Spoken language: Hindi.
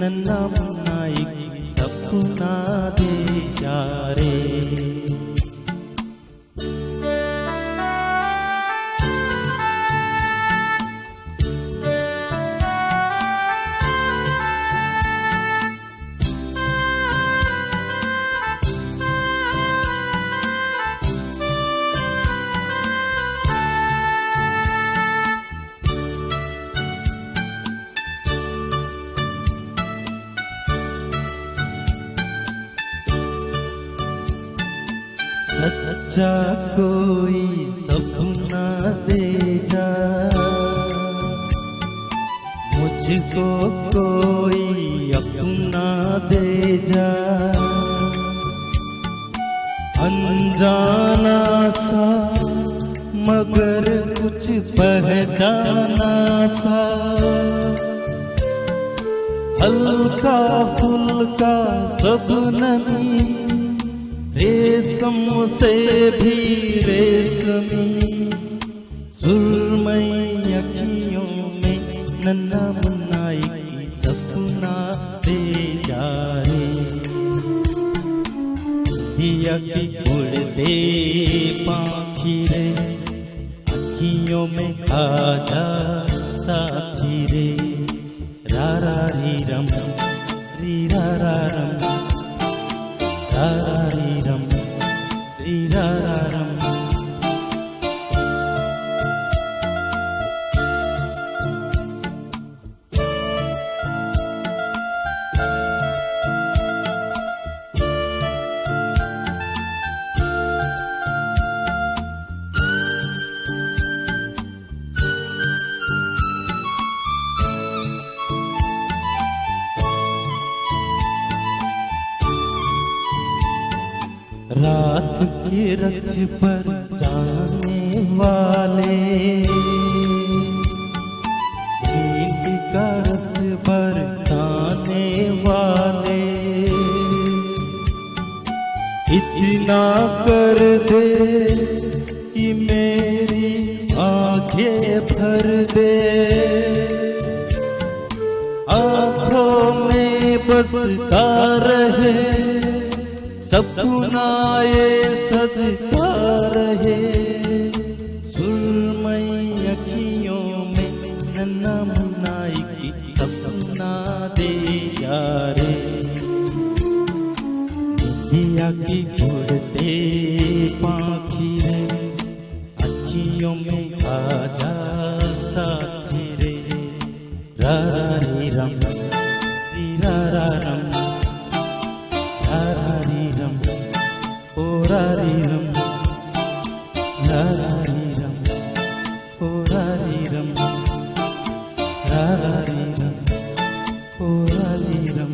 नन्ना मुन्ना एक सपना दे जा रे। सच्चा कोई सपना दे जा, मुझको कोई अपना दे जा। अनजाना सा मगर कुछ पहचाना सा, हल्का फुल्का सबनमी, रेशम से भी रेशमी, सुरमई अखियों में नन्ना मुन्ना एक सपना दे जा रे। दिया की उड़ते पाखी रे, अखियों में खाजा साथी रे। रा रा री रम री रा रा रम, रा रा री रम री रा रा रम। रात के रथ पर जाने वाले, नींद का रस बरसाने वाले, इतना कर दे कि मेरी आंखें भर दे। आंखों में बसता रहे सपना ये सजता रहे, सुरमई अखियों में नन्ना मुन्ना एक सपना दे जा रे। दिया की उड़ते पाखी रे, अखियों में आजा साथी रे। रा रा री रम री रा रा रम, रा रा री रम ओ रा री रम, रा रा री रम ओ रा री रम, रा रा री रम ओ रा री रम।